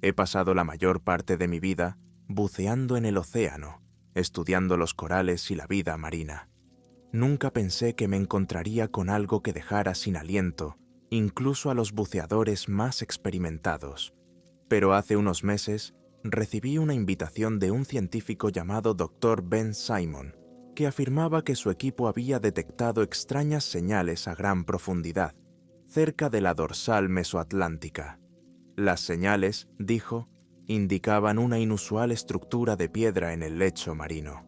He pasado la mayor parte de mi vida buceando en el océano, estudiando los corales y la vida marina. Nunca pensé que me encontraría con algo que dejara sin aliento, incluso a los buceadores más experimentados. Pero hace unos meses recibí una invitación de un científico llamado Dr. Ben Simon, que afirmaba que su equipo había detectado extrañas señales a gran profundidad, cerca de la dorsal mesoatlántica. Las señales, dijo, indicaban una inusual estructura de piedra en el lecho marino.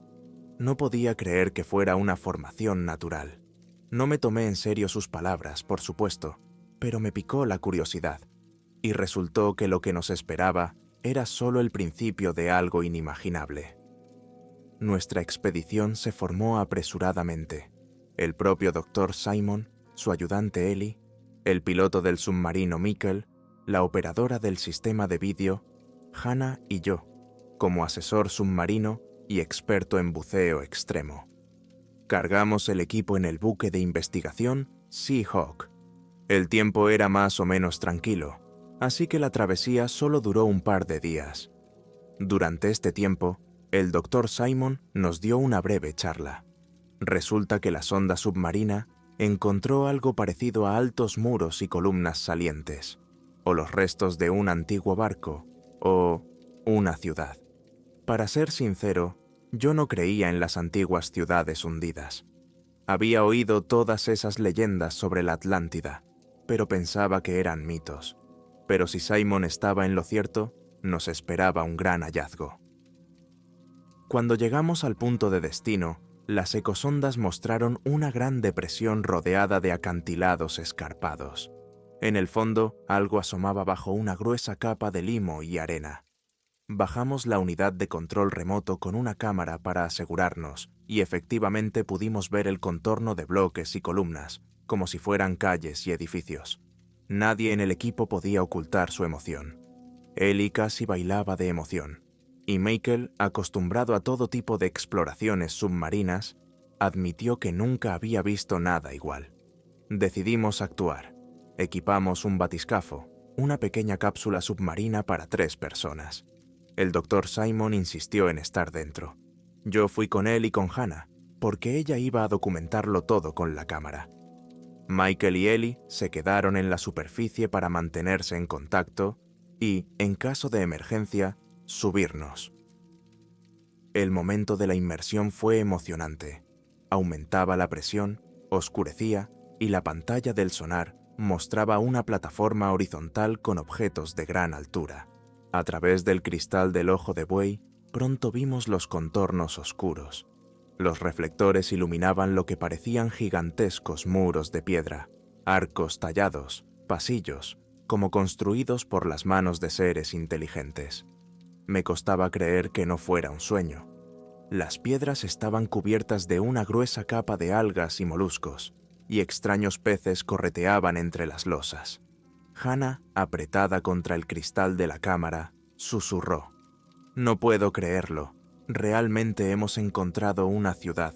No podía creer que fuera una formación natural. No me tomé en serio sus palabras, por supuesto, pero me picó la curiosidad, y resultó que lo que nos esperaba era solo el principio de algo inimaginable. Nuestra expedición se formó apresuradamente. El propio Dr. Simon, su ayudante Ellie, el piloto del submarino Mikkel, la operadora del sistema de vídeo, Hannah y yo, como asesor submarino y experto en buceo extremo. Cargamos el equipo en el buque de investigación Seahawk. El tiempo era más o menos tranquilo, así que la travesía solo duró un par de días. Durante este tiempo, el Dr. Simon nos dio una breve charla. Resulta que la sonda submarina encontró algo parecido a altos muros y columnas salientes, o los restos de un antiguo barco, o una ciudad. Para ser sincero, yo no creía en las antiguas ciudades hundidas. Había oído todas esas leyendas sobre la Atlántida, pero pensaba que eran mitos. Pero si Simon estaba en lo cierto, nos esperaba un gran hallazgo. Cuando llegamos al punto de destino, las ecosondas mostraron una gran depresión rodeada de acantilados escarpados. En el fondo, algo asomaba bajo una gruesa capa de limo y arena. Bajamos la unidad de control remoto con una cámara para asegurarnos, y efectivamente pudimos ver el contorno de bloques y columnas, como si fueran calles y edificios. Nadie en el equipo podía ocultar su emoción. Ellie casi bailaba de emoción, y Michael, acostumbrado a todo tipo de exploraciones submarinas, admitió que nunca había visto nada igual. Decidimos actuar. Equipamos un batiscafo, una pequeña cápsula submarina para 3 personas. El Dr. Simon insistió en estar dentro. Yo fui con él y con Hannah, porque ella iba a documentarlo todo con la cámara. Michael y Ellie se quedaron en la superficie para mantenerse en contacto y, en caso de emergencia, subirnos. El momento de la inmersión fue emocionante. Aumentaba la presión, oscurecía y la pantalla del sonar mostraba una plataforma horizontal con objetos de gran altura. A través del cristal del ojo de buey, pronto vimos los contornos oscuros. Los reflectores iluminaban lo que parecían gigantescos muros de piedra, arcos tallados, pasillos, como construidos por las manos de seres inteligentes. Me costaba creer que no fuera un sueño. Las piedras estaban cubiertas de una gruesa capa de algas y moluscos, y extraños peces correteaban entre las losas. Hannah, apretada contra el cristal de la cámara, susurró: «No puedo creerlo. Realmente hemos encontrado una ciudad».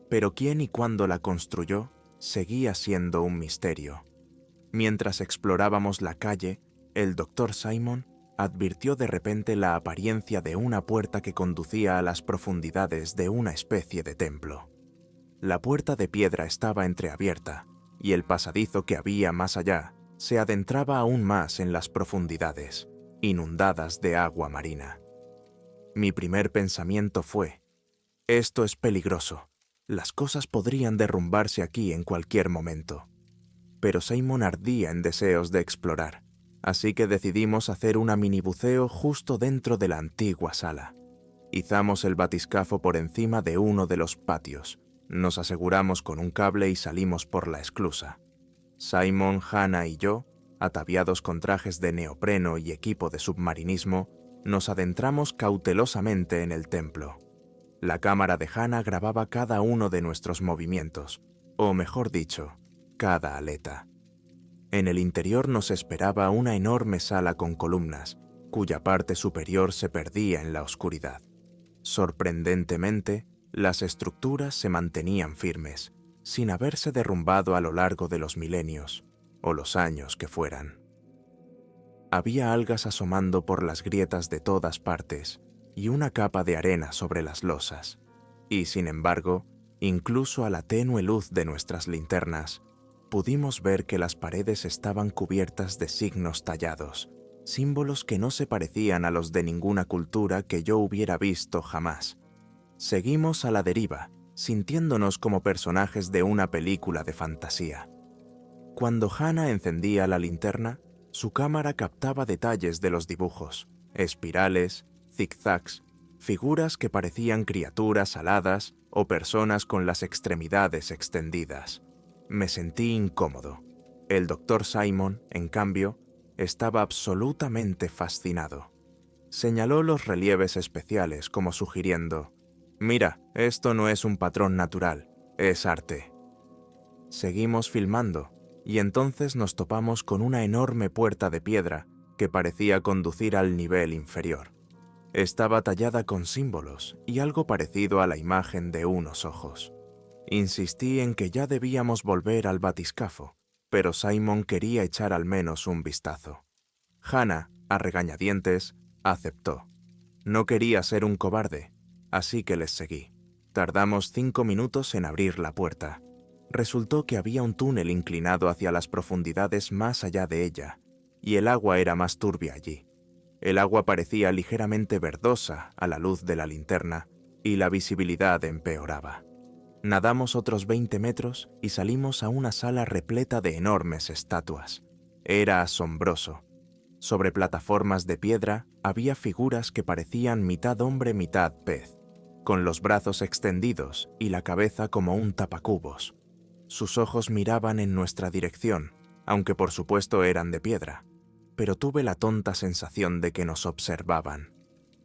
Pero quién y cuándo la construyó seguía siendo un misterio. Mientras explorábamos la calle, el Dr. Simon advirtió de repente la apariencia de una puerta que conducía a las profundidades de una especie de templo. La puerta de piedra estaba entreabierta, y el pasadizo que había más allá se adentraba aún más en las profundidades, inundadas de agua marina. Mi primer pensamiento fue: esto es peligroso. Las cosas podrían derrumbarse aquí en cualquier momento. Pero Simon ardía en deseos de explorar, así que decidimos hacer una minibuceo justo dentro de la antigua sala. Izamos el batiscafo por encima de uno de los patios, nos aseguramos con un cable y salimos por la esclusa. Simon, Hannah y yo, ataviados con trajes de neopreno y equipo de submarinismo, nos adentramos cautelosamente en el templo. La cámara de Hannah grababa cada uno de nuestros movimientos, o mejor dicho, cada aleta. En el interior nos esperaba una enorme sala con columnas, cuya parte superior se perdía en la oscuridad. Sorprendentemente, las estructuras se mantenían firmes, sin haberse derrumbado a lo largo de los milenios, o los años que fueran. Había algas asomando por las grietas de todas partes y una capa de arena sobre las losas. Y sin embargo, incluso a la tenue luz de nuestras linternas, pudimos ver que las paredes estaban cubiertas de signos tallados, símbolos que no se parecían a los de ninguna cultura que yo hubiera visto jamás. Seguimos a la deriva, sintiéndonos como personajes de una película de fantasía. Cuando Hannah encendía la linterna, su cámara captaba detalles de los dibujos, espirales, zigzags, figuras que parecían criaturas aladas o personas con las extremidades extendidas. Me sentí incómodo. El Dr. Simon, en cambio, estaba absolutamente fascinado. Señaló los relieves especiales como sugiriendo: «Mira, esto no es un patrón natural, es arte». Seguimos filmando, y entonces nos topamos con una enorme puerta de piedra que parecía conducir al nivel inferior. Estaba tallada con símbolos y algo parecido a la imagen de unos ojos. Insistí en que ya debíamos volver al batiscafo, pero Simon quería echar al menos un vistazo. Hannah, a regañadientes, aceptó. No quería ser un cobarde, así que les seguí. Tardamos 5 minutos en abrir la puerta. Resultó que había un túnel inclinado hacia las profundidades más allá de ella, y el agua era más turbia allí. El agua parecía ligeramente verdosa a la luz de la linterna, y la visibilidad empeoraba. Nadamos otros 20 metros y salimos a una sala repleta de enormes estatuas. Era asombroso. Sobre plataformas de piedra había figuras que parecían mitad hombre, mitad pez, con los brazos extendidos y la cabeza como un tapacubos. Sus ojos miraban en nuestra dirección, aunque por supuesto eran de piedra, pero tuve la tonta sensación de que nos observaban.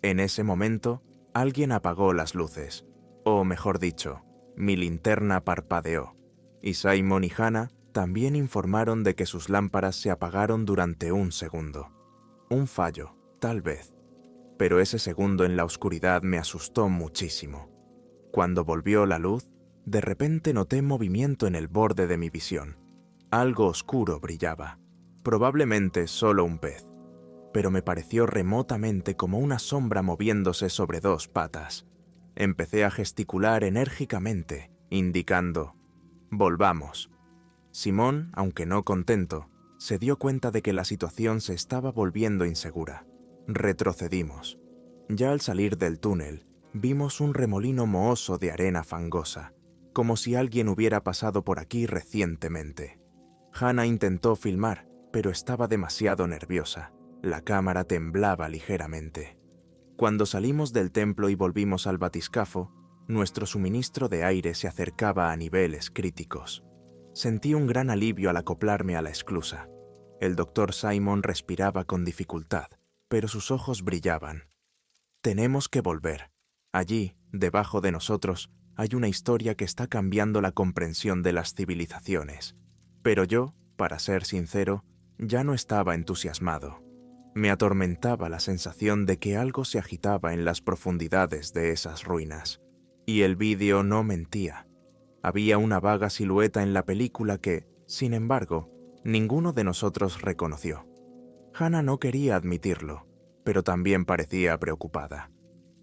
En ese momento, alguien apagó las luces, o mejor dicho, mi linterna parpadeó, y Simon y Hannah también informaron de que sus lámparas se apagaron durante un segundo. Un fallo, tal vez, pero ese segundo en la oscuridad me asustó muchísimo. Cuando volvió la luz, de repente noté movimiento en el borde de mi visión. Algo oscuro brillaba, probablemente solo un pez, pero me pareció remotamente como una sombra moviéndose sobre 2 patas. Empecé a gesticular enérgicamente, indicando: «Volvamos». Simón, aunque no contento, se dio cuenta de que la situación se estaba volviendo insegura. Retrocedimos. Ya al salir del túnel, vimos un remolino mohoso de arena fangosa, como si alguien hubiera pasado por aquí recientemente. Hannah intentó filmar, pero estaba demasiado nerviosa. La cámara temblaba ligeramente. Cuando salimos del templo y volvimos al batiscafo, nuestro suministro de aire se acercaba a niveles críticos. Sentí un gran alivio al acoplarme a la esclusa. El Dr. Simon respiraba con dificultad, pero sus ojos brillaban. «Tenemos que volver. Allí, debajo de nosotros, hay una historia que está cambiando la comprensión de las civilizaciones». Pero yo, para ser sincero, ya no estaba entusiasmado. Me atormentaba la sensación de que algo se agitaba en las profundidades de esas ruinas. Y el vídeo no mentía. Había una vaga silueta en la película que, sin embargo, ninguno de nosotros reconoció. Hannah no quería admitirlo, pero también parecía preocupada.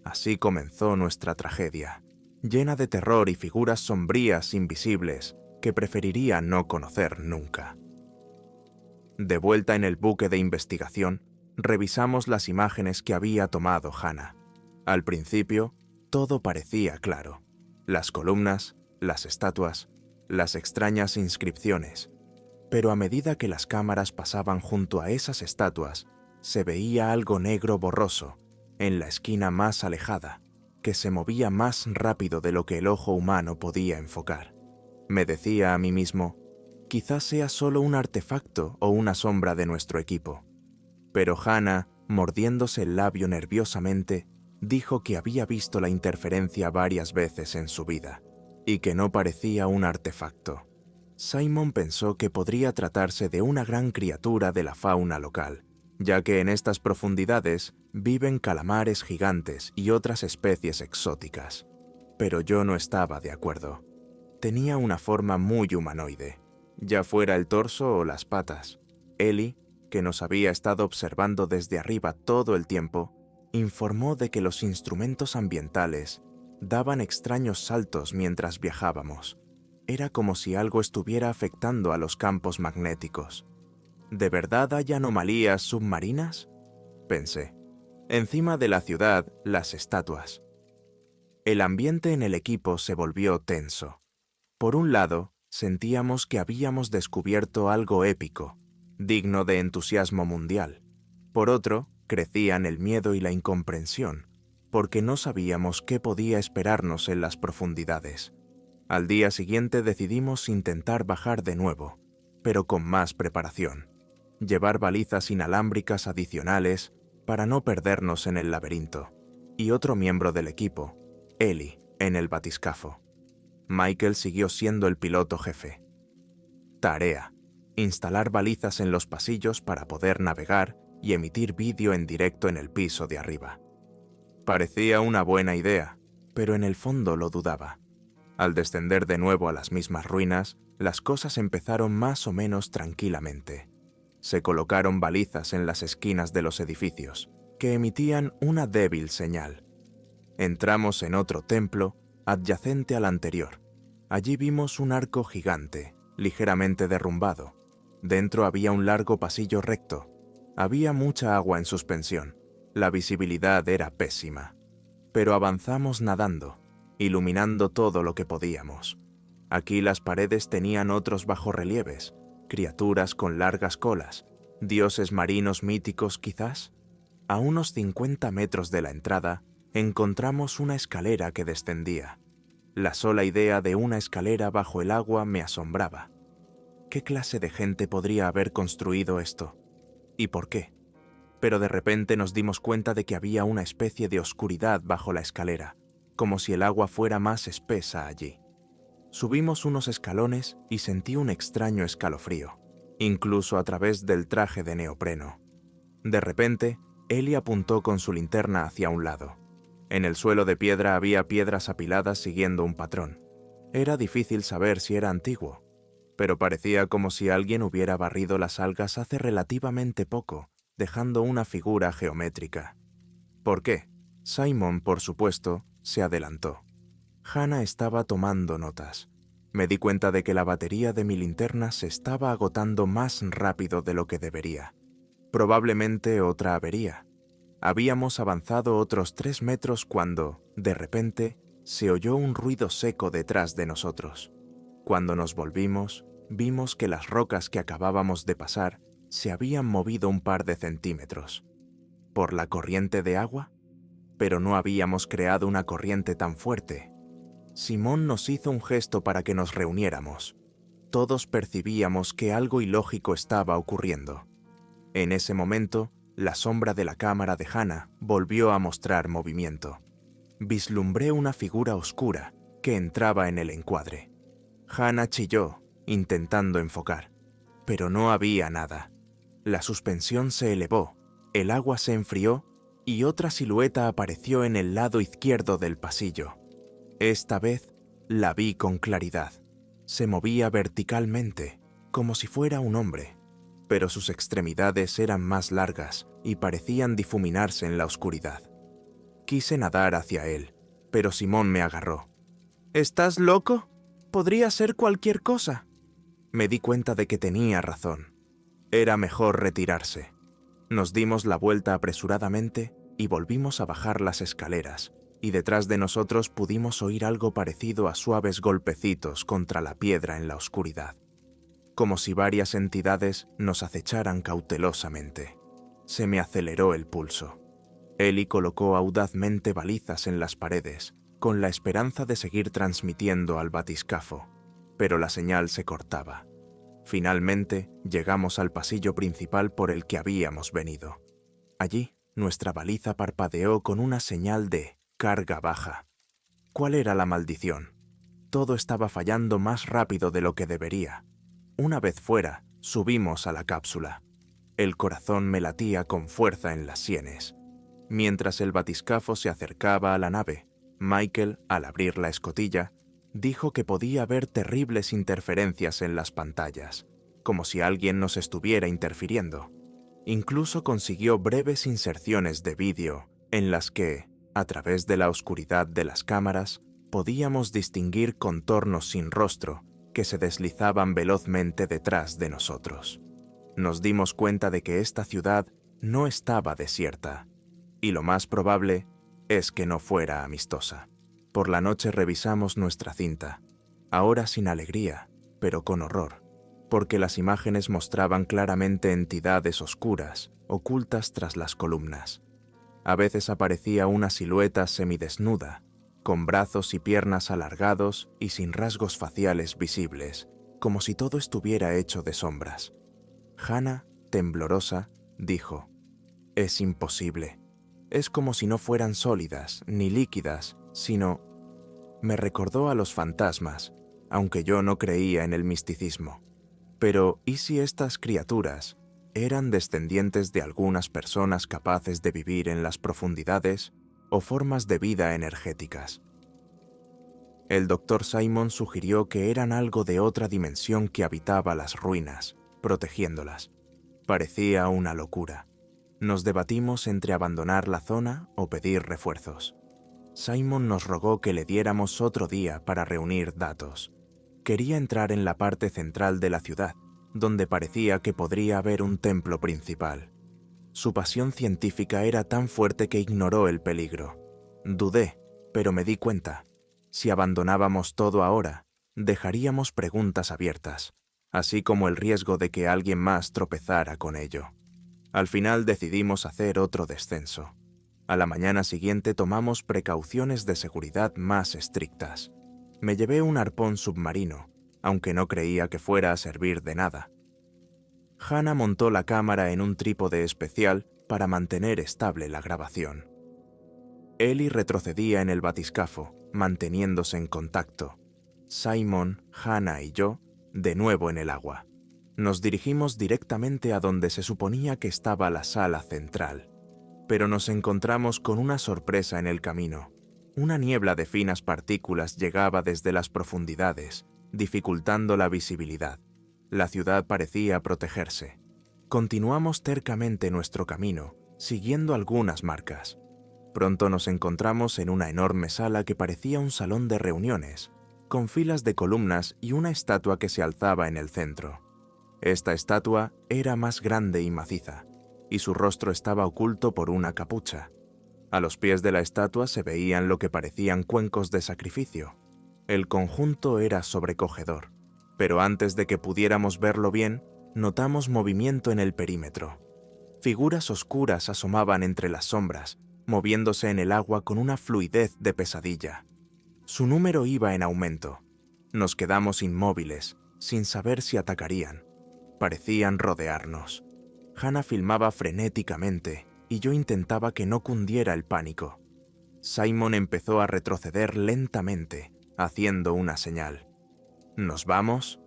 Así comenzó nuestra tragedia, llena de terror y figuras sombrías invisibles que preferiría no conocer nunca. De vuelta en el buque de investigación, revisamos las imágenes que había tomado Hannah. Al principio, todo parecía claro. Las columnas, las estatuas, las extrañas inscripciones. Pero a medida que las cámaras pasaban junto a esas estatuas, se veía algo negro borroso, en la esquina más alejada, que se movía más rápido de lo que el ojo humano podía enfocar. Me decía a mí mismo: quizás sea solo un artefacto o una sombra de nuestro equipo. Pero Hannah, mordiéndose el labio nerviosamente, dijo que había visto la interferencia varias veces en su vida, y que no parecía un artefacto. Simon pensó que podría tratarse de una gran criatura de la fauna local, ya que en estas profundidades viven calamares gigantes y otras especies exóticas. Pero yo no estaba de acuerdo. Tenía una forma muy humanoide, ya fuera el torso o las patas. Ellie, que nos había estado observando desde arriba todo el tiempo, informó de que los instrumentos ambientales daban extraños saltos mientras viajábamos. Era como si algo estuviera afectando a los campos magnéticos. ¿De verdad hay anomalías submarinas?, pensé. Encima de la ciudad, las estatuas. El ambiente en el equipo se volvió tenso. Por un lado, sentíamos que habíamos descubierto algo épico, digno de entusiasmo mundial. Por otro, crecían el miedo y la incomprensión, porque no sabíamos qué podía esperarnos en las profundidades. Al día siguiente decidimos intentar bajar de nuevo, pero con más preparación. Llevar balizas inalámbricas adicionales para no perdernos en el laberinto, y otro miembro del equipo, Ellie, en el batiscafo. Michael siguió siendo el piloto jefe. Tarea: instalar balizas en los pasillos para poder navegar y emitir vídeo en directo en el piso de arriba. Parecía una buena idea, pero en el fondo lo dudaba. Al descender de nuevo a las mismas ruinas, las cosas empezaron más o menos tranquilamente. Se colocaron balizas en las esquinas de los edificios, que emitían una débil señal. Entramos en otro templo, adyacente al anterior. Allí vimos un arco gigante, ligeramente derrumbado. Dentro había un largo pasillo recto. Había mucha agua en suspensión. La visibilidad era pésima. Pero avanzamos nadando, iluminando todo lo que podíamos. Aquí las paredes tenían otros bajorrelieves, criaturas con largas colas, dioses marinos míticos quizás. A unos 50 metros de la entrada, encontramos una escalera que descendía. La sola idea de una escalera bajo el agua me asombraba. ¿Qué clase de gente podría haber construido esto? ¿Y por qué? Pero de repente nos dimos cuenta de que había una especie de oscuridad bajo la escalera, como si el agua fuera más espesa allí. Subimos unos escalones y sentí un extraño escalofrío, incluso a través del traje de neopreno. De repente, Ellie apuntó con su linterna hacia un lado. En el suelo de piedra había piedras apiladas siguiendo un patrón. Era difícil saber si era antiguo, pero parecía como si alguien hubiera barrido las algas hace relativamente poco, dejando una figura geométrica. ¿Por qué? Simon, por supuesto, se adelantó. Hannah estaba tomando notas. Me di cuenta de que la batería de mi linterna se estaba agotando más rápido de lo que debería. Probablemente otra avería. Habíamos avanzado otros 3 metros cuando, de repente, se oyó un ruido seco detrás de nosotros. Cuando nos volvimos, vimos que las rocas que acabábamos de pasar se habían movido un par de centímetros. ¿Por la corriente de agua? Pero no habíamos creado una corriente tan fuerte. Simón nos hizo un gesto para que nos reuniéramos. Todos percibíamos que algo ilógico estaba ocurriendo. En ese momento, la sombra de la cámara de Hannah volvió a mostrar movimiento. Vislumbré una figura oscura que entraba en el encuadre. Hannah chilló, intentando enfocar, pero no había nada. La suspensión se elevó, el agua se enfrió y otra silueta apareció en el lado izquierdo del pasillo. Esta vez la vi con claridad. Se movía verticalmente, como si fuera un hombre, pero sus extremidades eran más largas y parecían difuminarse en la oscuridad. Quise nadar hacia él, pero Simón me agarró. ¿Estás loco? Podría ser cualquier cosa. Me di cuenta de que tenía razón. Era mejor retirarse. Nos dimos la vuelta apresuradamente y volvimos a bajar las escaleras, y detrás de nosotros pudimos oír algo parecido a suaves golpecitos contra la piedra en la oscuridad, como si varias entidades nos acecharan cautelosamente. Se me aceleró el pulso. Ellie colocó audazmente balizas en las paredes, con la esperanza de seguir transmitiendo al batiscafo, pero la señal se cortaba. Finalmente, llegamos al pasillo principal por el que habíamos venido. Allí, nuestra baliza parpadeó con una señal de carga baja. ¿Cuál era la maldición? Todo estaba fallando más rápido de lo que debería. Una vez fuera, subimos a la cápsula. El corazón me latía con fuerza en las sienes. Mientras el batiscafo se acercaba a la nave, Michael, al abrir la escotilla, dijo que podía haber terribles interferencias en las pantallas, como si alguien nos estuviera interfiriendo. Incluso consiguió breves inserciones de vídeo en las que, a través de la oscuridad de las cámaras, podíamos distinguir contornos sin rostro que se deslizaban velozmente detrás de nosotros. Nos dimos cuenta de que esta ciudad no estaba desierta, y lo más probable es que no fuera amistosa. Por la noche revisamos nuestra cinta, ahora sin alegría, pero con horror, porque las imágenes mostraban claramente entidades oscuras, ocultas tras las columnas. A veces aparecía una silueta semidesnuda, con brazos y piernas alargados y sin rasgos faciales visibles, como si todo estuviera hecho de sombras. Hannah, temblorosa, dijo: «Es imposible. Es como si no fueran sólidas ni líquidas, sino...». Me recordó a los fantasmas, aunque yo no creía en el misticismo. Pero, ¿y si estas criaturas eran descendientes de algunas personas capaces de vivir en las profundidades o formas de vida energéticas? El Dr. Simon sugirió que eran algo de otra dimensión que habitaba las ruinas, protegiéndolas. Parecía una locura. Nos debatimos entre abandonar la zona o pedir refuerzos. Simon nos rogó que le diéramos otro día para reunir datos. Quería entrar en la parte central de la ciudad, donde parecía que podría haber un templo principal. Su pasión científica era tan fuerte que ignoró el peligro. Dudé, pero me di cuenta. Si abandonábamos todo ahora, dejaríamos preguntas abiertas, así como el riesgo de que alguien más tropezara con ello. Al final decidimos hacer otro descenso. A la mañana siguiente tomamos precauciones de seguridad más estrictas. Me llevé un arpón submarino, aunque no creía que fuera a servir de nada. Hannah montó la cámara en un trípode especial para mantener estable la grabación. Ellie retrocedía en el batiscafo, manteniéndose en contacto. Simon, Hannah y yo, de nuevo en el agua. Nos dirigimos directamente a donde se suponía que estaba la sala central, pero nos encontramos con una sorpresa en el camino. Una niebla de finas partículas llegaba desde las profundidades, dificultando la visibilidad. La ciudad parecía protegerse. Continuamos tercamente nuestro camino, siguiendo algunas marcas. Pronto nos encontramos en una enorme sala que parecía un salón de reuniones, con filas de columnas y una estatua que se alzaba en el centro. Esta estatua era más grande y maciza, y su rostro estaba oculto por una capucha. A los pies de la estatua se veían lo que parecían cuencos de sacrificio. El conjunto era sobrecogedor, pero antes de que pudiéramos verlo bien, notamos movimiento en el perímetro. Figuras oscuras asomaban entre las sombras, moviéndose en el agua con una fluidez de pesadilla. Su número iba en aumento. Nos quedamos inmóviles, sin saber si atacarían. Parecían rodearnos. Hannah filmaba frenéticamente y yo intentaba que no cundiera el pánico. Simon empezó a retroceder lentamente, haciendo una señal. ¿Nos vamos?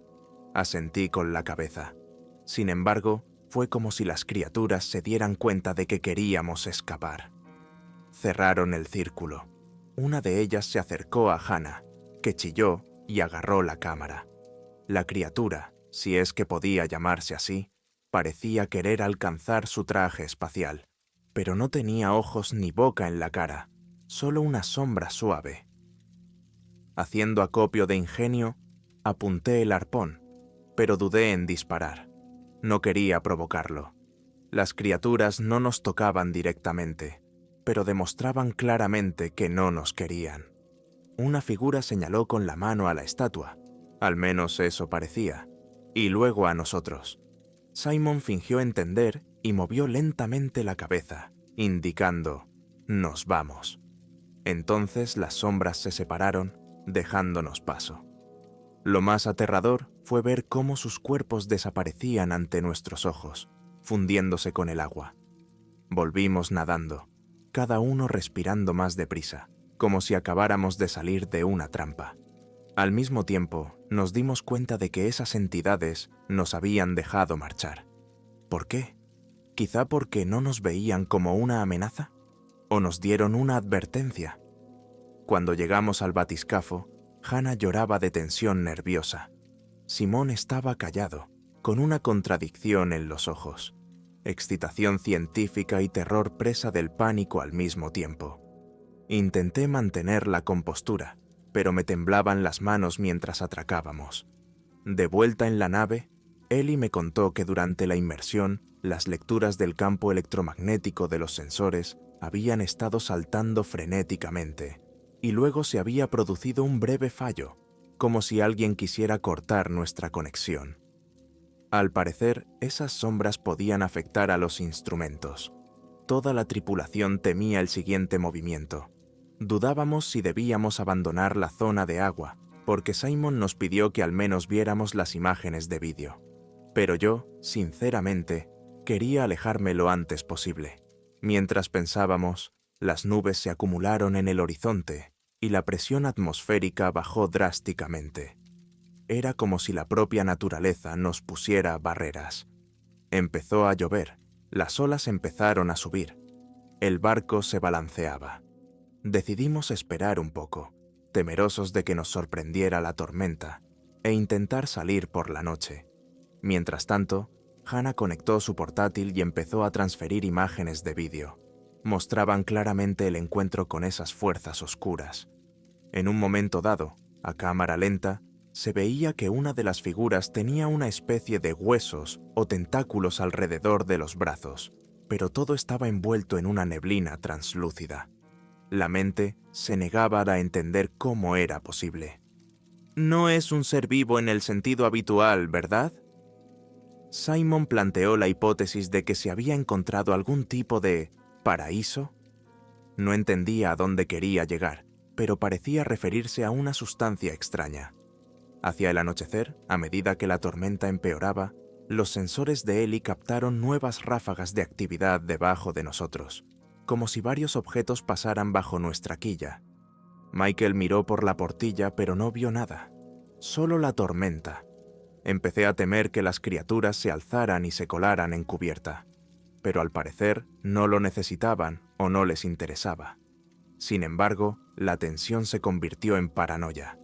Asentí con la cabeza. Sin embargo, fue como si las criaturas se dieran cuenta de que queríamos escapar. Cerraron el círculo. Una de ellas se acercó a Hannah, que chilló y agarró la cámara. La criatura, si es que podía llamarse así, parecía querer alcanzar su traje espacial, pero no tenía ojos ni boca en la cara, solo una sombra suave. Haciendo acopio de ingenio, apunté el arpón, pero dudé en disparar. No quería provocarlo. Las criaturas no nos tocaban directamente, pero demostraban claramente que no nos querían. Una figura señaló con la mano a la estatua, al menos eso parecía, y luego a nosotros. Simon fingió entender y movió lentamente la cabeza, indicando: «Nos vamos». Entonces las sombras se separaron, dejándonos paso. Lo más aterrador fue ver cómo sus cuerpos desaparecían ante nuestros ojos, fundiéndose con el agua. Volvimos nadando, cada uno respirando más deprisa, como si acabáramos de salir de una trampa. Al mismo tiempo, nos dimos cuenta de que esas entidades nos habían dejado marchar. ¿Por qué? ¿Quizá porque no nos veían como una amenaza? ¿O nos dieron una advertencia? Cuando llegamos al batiscafo, Hannah lloraba de tensión nerviosa. Simón estaba callado, con una contradicción en los ojos. excitación científica y terror presa del pánico al mismo tiempo. Intenté mantener la compostura, pero me temblaban las manos mientras atracábamos. De vuelta en la nave, Ellie me contó que durante la inmersión, las lecturas del campo electromagnético de los sensores habían estado saltando frenéticamente, y luego se había producido un breve fallo, como si alguien quisiera cortar nuestra conexión. Al parecer, esas sombras podían afectar a los instrumentos. Toda la tripulación temía el siguiente movimiento. Dudábamos si debíamos abandonar la zona de agua, porque Simon nos pidió que al menos viéramos las imágenes de vídeo. Pero yo, sinceramente, quería alejarme lo antes posible. Mientras pensábamos, las nubes se acumularon en el horizonte y la presión atmosférica bajó drásticamente. Era como si la propia naturaleza nos pusiera barreras. Empezó a llover, las olas empezaron a subir. El barco se balanceaba. Decidimos esperar un poco, temerosos de que nos sorprendiera la tormenta, e intentar salir por la noche. Mientras tanto, Hannah conectó su portátil y empezó a transferir imágenes de vídeo. Mostraban claramente el encuentro con esas fuerzas oscuras. En un momento dado, a cámara lenta, se veía que una de las figuras tenía una especie de huesos o tentáculos alrededor de los brazos, pero todo estaba envuelto en una neblina translúcida. La mente se negaba a entender cómo era posible. No es un ser vivo en el sentido habitual, ¿verdad? Simon planteó la hipótesis de que se había encontrado algún tipo de paraíso. No entendía a dónde quería llegar, pero parecía referirse a una sustancia extraña. Hacia el anochecer, a medida que la tormenta empeoraba, los sensores de Ellie captaron nuevas ráfagas de actividad debajo de nosotros, como si varios objetos pasaran bajo nuestra quilla. Michael miró por la portilla, pero no vio nada, solo la tormenta. Empecé a temer que las criaturas se alzaran y se colaran en cubierta, pero al parecer no lo necesitaban o no les interesaba. Sin embargo, la tensión se convirtió en paranoia.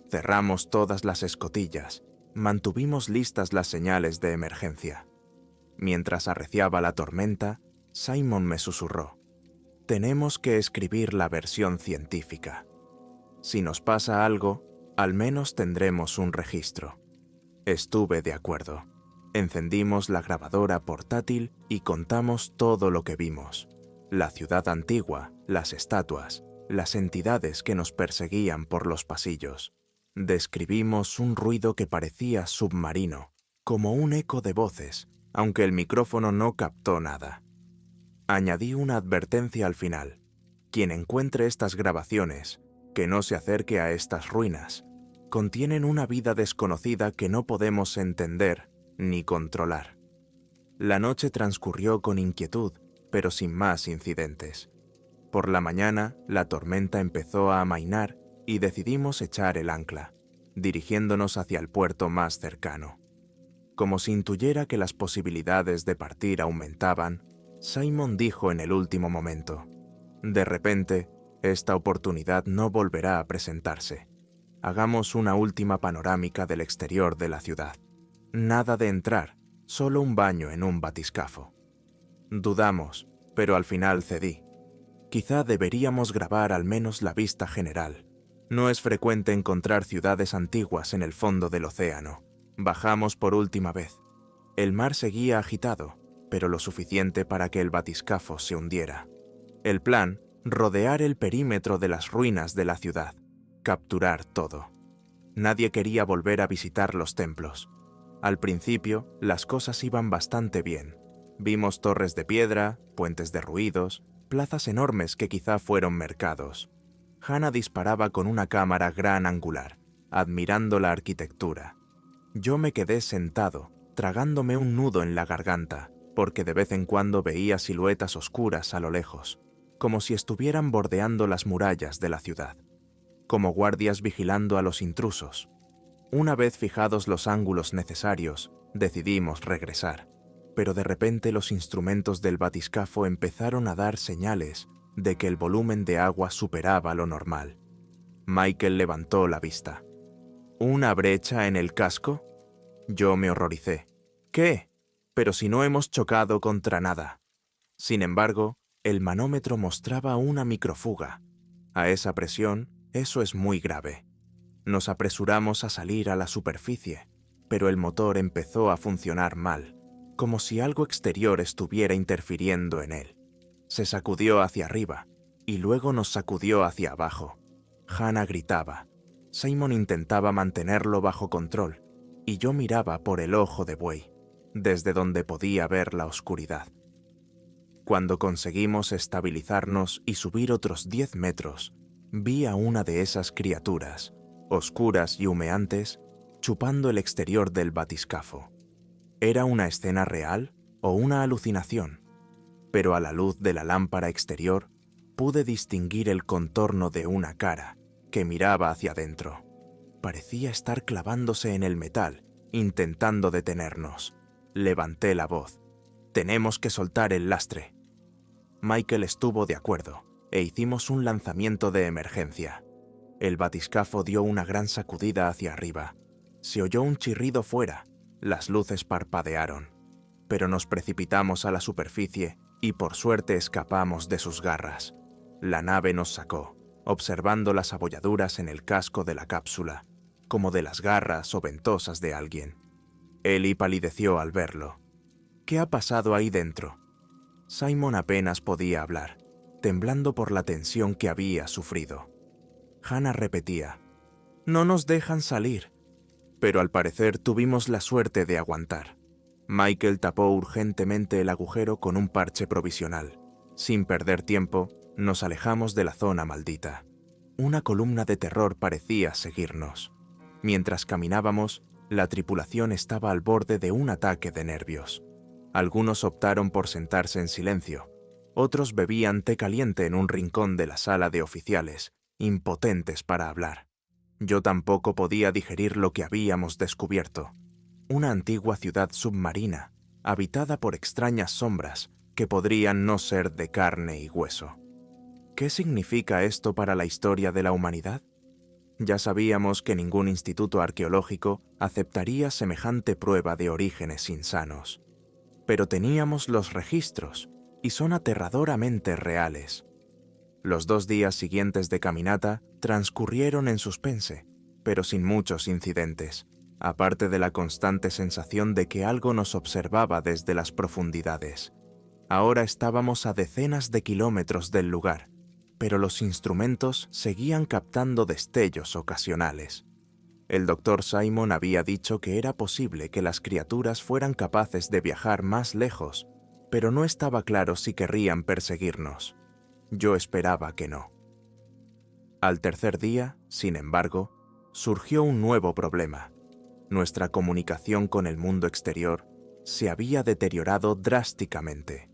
Cerramos todas las escotillas, mantuvimos listas las señales de emergencia. Mientras arreciaba la tormenta, Simon me susurró: «Tenemos que escribir la versión científica. Si nos pasa algo, al menos tendremos un registro». Estuve de acuerdo. Encendimos la grabadora portátil y contamos todo lo que vimos. La ciudad antigua, las estatuas, las entidades que nos perseguían por los pasillos. Describimos un ruido que parecía submarino, como un eco de voces, aunque el micrófono no captó nada. Añadí una advertencia al final: quien encuentre estas grabaciones, que no se acerque a estas ruinas. Contienen una vida desconocida que no podemos entender ni controlar. La noche transcurrió con inquietud, pero sin más incidentes. Por la mañana, la tormenta empezó a amainar y decidimos echar el ancla, dirigiéndonos hacia el puerto más cercano. Como si intuyera que las posibilidades de partir aumentaban, Simon dijo en el último momento: «De repente, esta oportunidad no volverá a presentarse. Hagamos una última panorámica del exterior de la ciudad. Nada de entrar, solo un baño en un batiscafo». Dudamos, pero al final cedí. Quizá deberíamos grabar al menos la vista general. No es frecuente encontrar ciudades antiguas en el fondo del océano. Bajamos por última vez. El mar seguía agitado, pero lo suficiente para que el batiscafo se hundiera. El plan: rodear el perímetro de las ruinas de la ciudad. Capturar todo. Nadie quería volver a visitar los templos. Al principio, las cosas iban bastante bien. Vimos torres de piedra, puentes derruidos, plazas enormes que quizá fueron mercados. Hannah disparaba con una cámara gran angular, admirando la arquitectura. Yo me quedé sentado, tragándome un nudo en la garganta, porque de vez en cuando veía siluetas oscuras a lo lejos, como si estuvieran bordeando las murallas de la ciudad, como guardias vigilando a los intrusos. Una vez fijados los ángulos necesarios, decidimos regresar, pero de repente los instrumentos del batiscafo empezaron a dar señales de que el volumen de agua superaba lo normal. Michael levantó la vista. ¿Una brecha en el casco? Yo me horroricé. ¿Qué? Pero si no hemos chocado contra nada. Sin embargo, el manómetro mostraba una microfuga. A esa presión, eso es muy grave. Nos apresuramos a salir a la superficie, pero el motor empezó a funcionar mal, como si algo exterior estuviera interfiriendo en él. Se sacudió hacia arriba, y luego nos sacudió hacia abajo. Hannah gritaba. Simon intentaba mantenerlo bajo control, y yo miraba por el ojo de buey, desde donde podía ver la oscuridad. Cuando conseguimos estabilizarnos y subir otros 10 metros, vi a una de esas criaturas, oscuras y humeantes, chupando el exterior del batiscafo. ¿Era una escena real o una alucinación? Pero a la luz de la lámpara exterior, pude distinguir el contorno de una cara que miraba hacia adentro. Parecía estar clavándose en el metal, intentando detenernos. Levanté la voz. «Tenemos que soltar el lastre». Michael estuvo de acuerdo, e hicimos un lanzamiento de emergencia. El batiscafo dio una gran sacudida hacia arriba. Se oyó un chirrido fuera, las luces parpadearon. Pero nos precipitamos a la superficie y por suerte escapamos de sus garras. La nave nos sacó, observando las abolladuras en el casco de la cápsula, como de las garras o ventosas de alguien. Ellie palideció al verlo. «¿Qué ha pasado ahí dentro?» Simon apenas podía hablar, temblando por la tensión que había sufrido. Hannah repetía, «No nos dejan salir». Pero al parecer tuvimos la suerte de aguantar. Michael tapó urgentemente el agujero con un parche provisional. Sin perder tiempo, nos alejamos de la zona maldita. Una columna de terror parecía seguirnos. Mientras caminábamos, la tripulación estaba al borde de un ataque de nervios. Algunos optaron por sentarse en silencio. Otros bebían té caliente en un rincón de la sala de oficiales, impotentes para hablar. Yo tampoco podía digerir lo que habíamos descubierto. Una antigua ciudad submarina, habitada por extrañas sombras que podrían no ser de carne y hueso. ¿Qué significa esto para la historia de la humanidad? Ya sabíamos que ningún instituto arqueológico aceptaría semejante prueba de orígenes insanos. Pero teníamos los registros, y son aterradoramente reales. Los 2 días siguientes de caminata transcurrieron en suspense, pero sin muchos incidentes, aparte de la constante sensación de que algo nos observaba desde las profundidades. Ahora estábamos a decenas de kilómetros del lugar, pero los instrumentos seguían captando destellos ocasionales. El Dr. Simon había dicho que era posible que las criaturas fueran capaces de viajar más lejos, pero no estaba claro si querrían perseguirnos. Yo esperaba que no. Al tercer día, sin embargo, surgió un nuevo problema. Nuestra comunicación con el mundo exterior se había deteriorado drásticamente.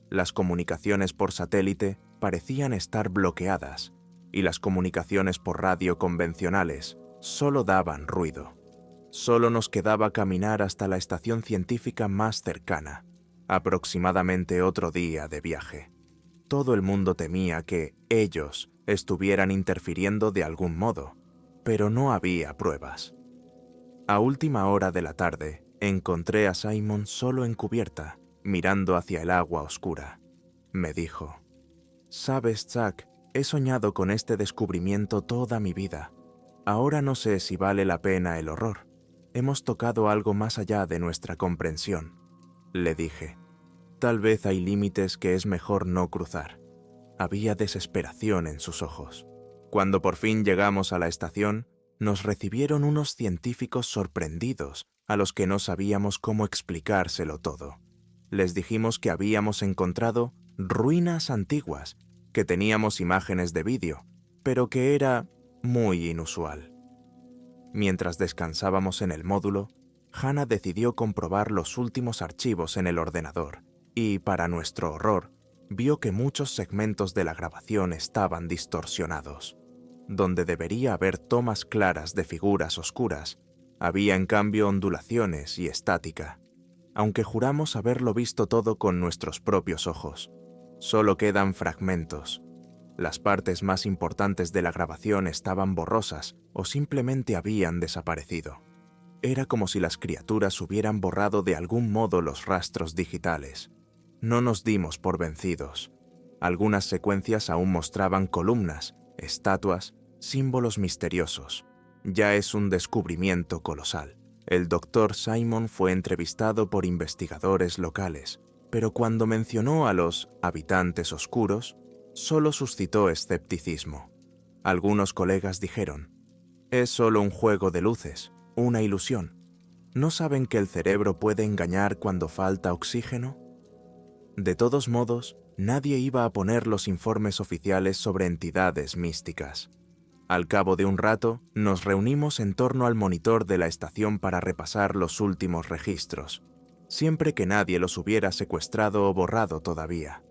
Las comunicaciones por satélite parecían estar bloqueadas, y las comunicaciones por radio convencionales solo daban ruido. Solo nos quedaba caminar hasta la estación científica más cercana, aproximadamente otro día de viaje. Todo el mundo temía que ellos estuvieran interfiriendo de algún modo, pero no había pruebas. A última hora de la tarde, encontré a Simon solo en cubierta, mirando hacia el agua oscura. Me dijo, «Sabes, Chuck, he soñado con este descubrimiento toda mi vida. Ahora no sé si vale la pena el horror. Hemos tocado algo más allá de nuestra comprensión». Le dije, «Tal vez hay límites que es mejor no cruzar». Había desesperación en sus ojos. Cuando por fin llegamos a la estación, nos recibieron unos científicos sorprendidos a los que no sabíamos cómo explicárselo todo. Les dijimos que habíamos encontrado ruinas antiguas, que teníamos imágenes de vídeo, pero que era muy inusual. Mientras descansábamos en el módulo, Hannah decidió comprobar los últimos archivos en el ordenador y, para nuestro horror, vio que muchos segmentos de la grabación estaban distorsionados. Donde debería haber tomas claras de figuras oscuras, había en cambio ondulaciones y estática. Aunque juramos haberlo visto todo con nuestros propios ojos, solo quedan fragmentos. Las partes más importantes de la grabación estaban borrosas o simplemente habían desaparecido. Era como si las criaturas hubieran borrado de algún modo los rastros digitales. No nos dimos por vencidos. Algunas secuencias aún mostraban columnas, estatuas, símbolos misteriosos. Ya es un descubrimiento colosal. El Dr. Simon fue entrevistado por investigadores locales, pero cuando mencionó a los habitantes oscuros, solo suscitó escepticismo. Algunos colegas dijeron: «Es solo un juego de luces, una ilusión. ¿No saben que el cerebro puede engañar cuando falta oxígeno?». De todos modos, nadie iba a poner los informes oficiales sobre entidades místicas. Al cabo de un rato, nos reunimos en torno al monitor de la estación para repasar los últimos registros, siempre que nadie los hubiera secuestrado o borrado todavía.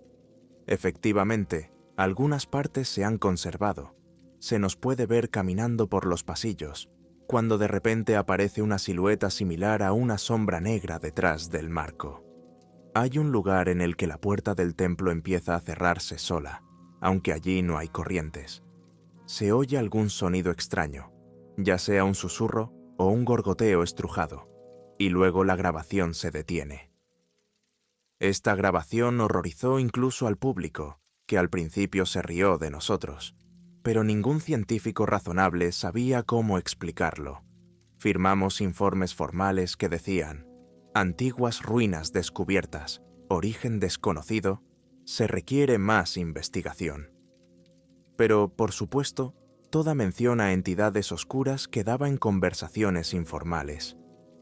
Efectivamente, algunas partes se han conservado. Se nos puede ver caminando por los pasillos, cuando de repente aparece una silueta similar a una sombra negra detrás del marco. Hay un lugar en el que la puerta del templo empieza a cerrarse sola, aunque allí no hay corrientes. Se oye algún sonido extraño, ya sea un susurro o un gorgoteo estrujado, y luego la grabación se detiene. Esta grabación horrorizó incluso al público, que al principio se rió de nosotros, pero ningún científico razonable sabía cómo explicarlo. Firmamos informes formales que decían: antiguas ruinas descubiertas, origen desconocido, se requiere más investigación. Pero, por supuesto, toda mención a entidades oscuras quedaba en conversaciones informales.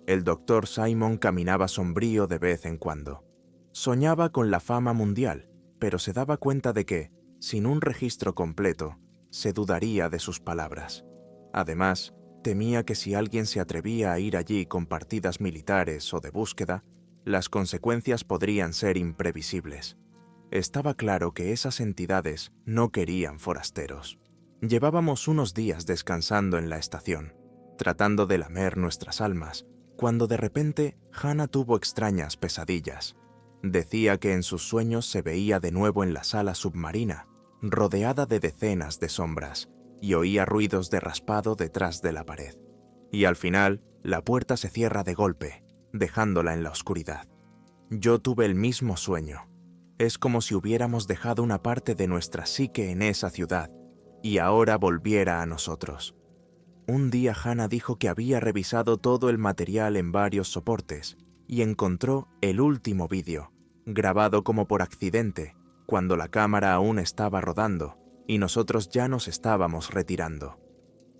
El Dr. Simon caminaba sombrío de vez en cuando. Soñaba con la fama mundial, pero se daba cuenta de que, sin un registro completo, se dudaría de sus palabras. Además, temía que si alguien se atrevía a ir allí con partidas militares o de búsqueda, las consecuencias podrían ser imprevisibles. Estaba claro que esas entidades no querían forasteros. Llevábamos unos días descansando en la estación, tratando de lamer nuestras almas, cuando de repente Hannah tuvo extrañas pesadillas. Decía que en sus sueños se veía de nuevo en la sala submarina, rodeada de decenas de sombras, y oía ruidos de raspado detrás de la pared. Y al final, la puerta se cierra de golpe, dejándola en la oscuridad. Yo tuve el mismo sueño. Es como si hubiéramos dejado una parte de nuestra psique en esa ciudad, y ahora volviera a nosotros. Un día Hannah dijo que había revisado todo el material en varios soportes, y encontró el último vídeo, grabado como por accidente, cuando la cámara aún estaba rodando, y nosotros ya nos estábamos retirando.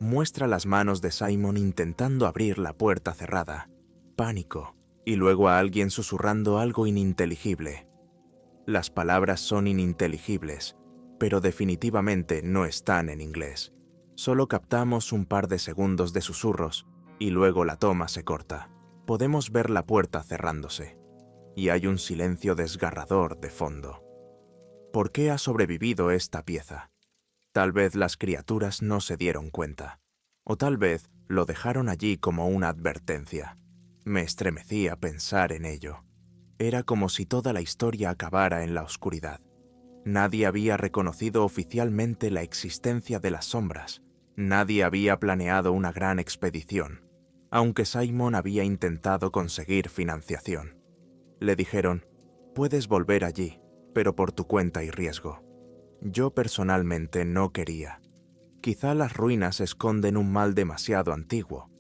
Muestra las manos de Simon intentando abrir la puerta cerrada. Pánico, y luego a alguien susurrando algo ininteligible. Las palabras son ininteligibles, pero definitivamente no están en inglés. Solo captamos un par de segundos de susurros, y luego la toma se corta. Podemos ver la puerta cerrándose, y hay un silencio desgarrador de fondo. ¿Por qué ha sobrevivido esta pieza? Tal vez las criaturas no se dieron cuenta, o tal vez lo dejaron allí como una advertencia. Me estremecía pensar en ello. Era como si toda la historia acabara en la oscuridad. Nadie había reconocido oficialmente la existencia de las sombras. Nadie había planeado una gran expedición, aunque Simon había intentado conseguir financiación. Le dijeron: puedes volver allí, pero por tu cuenta y riesgo. Yo personalmente no quería. Quizá las ruinas esconden un mal demasiado antiguo,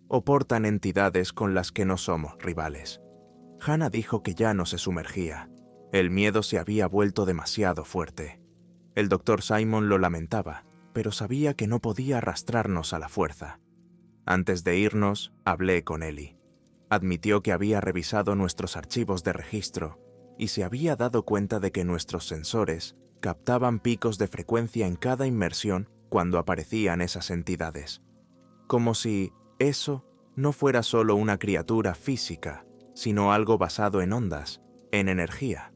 o portan entidades con las que no somos rivales. Hannah dijo que ya no se sumergía. El miedo se había vuelto demasiado fuerte. El Dr. Simon lo lamentaba, pero sabía que no podía arrastrarnos a la fuerza. Antes de irnos, hablé con Ellie. Admitió que había revisado nuestros archivos de registro y se había dado cuenta de que nuestros sensores captaban picos de frecuencia en cada inmersión cuando aparecían esas entidades. Como si eso no fuera solo una criatura física, sino algo basado en ondas, en energía.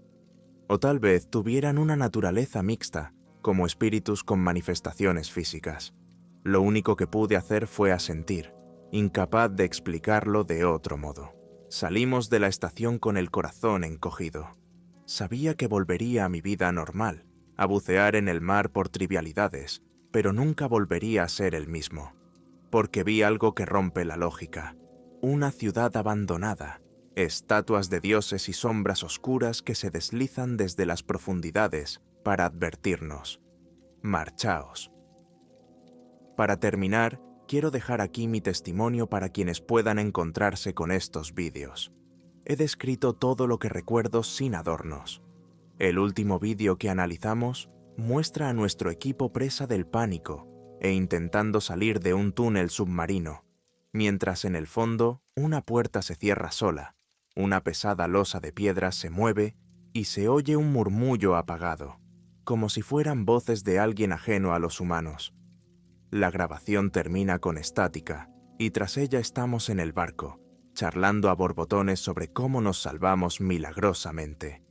O tal vez tuvieran una naturaleza mixta, como espíritus con manifestaciones físicas. Lo único que pude hacer fue asentir, incapaz de explicarlo de otro modo. Salimos de la estación con el corazón encogido. Sabía que volvería a mi vida normal, a bucear en el mar por trivialidades, pero nunca volvería a ser el mismo, porque vi algo que rompe la lógica. una ciudad abandonada, estatuas de dioses y sombras oscuras que se deslizan desde las profundidades para advertirnos: marchaos. Para terminar, quiero dejar aquí mi testimonio para quienes puedan encontrarse con estos vídeos. He descrito todo lo que recuerdo sin adornos. El último vídeo que analizamos muestra a nuestro equipo presa del pánico e intentando salir de un túnel submarino, mientras en el fondo una puerta se cierra sola, una pesada losa de piedra se mueve y se oye un murmullo apagado, como si fueran voces de alguien ajeno a los humanos. La grabación termina con estática y tras ella estamos en el barco, charlando a borbotones sobre cómo nos salvamos milagrosamente.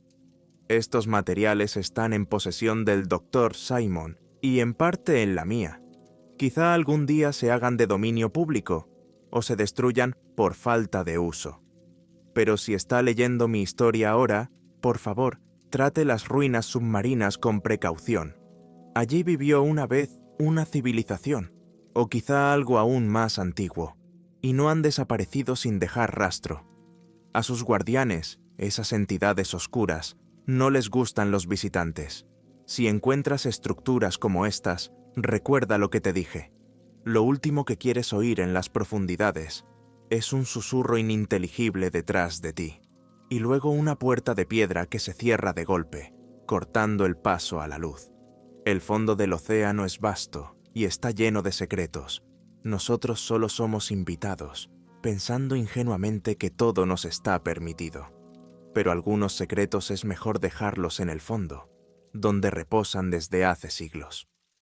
Estos materiales están en posesión del Dr. Simon y en parte en la mía. Quizá algún día se hagan de dominio público o se destruyan por falta de uso. Pero si está leyendo mi historia ahora, por favor, trate las ruinas submarinas con precaución. Allí vivió una vez una civilización, o quizá algo aún más antiguo, y no han desaparecido sin dejar rastro. A sus guardianes, esas entidades oscuras, no les gustan los visitantes. Si encuentras estructuras como estas, recuerda lo que te dije. Lo último que quieres oír en las profundidades es un susurro ininteligible detrás de ti, y luego una puerta de piedra que se cierra de golpe, cortando el paso a la luz. El fondo del océano es vasto y está lleno de secretos. Nosotros solo somos invitados, pensando ingenuamente que todo nos está permitido. Pero algunos secretos es mejor dejarlos en el fondo, donde reposan desde hace siglos.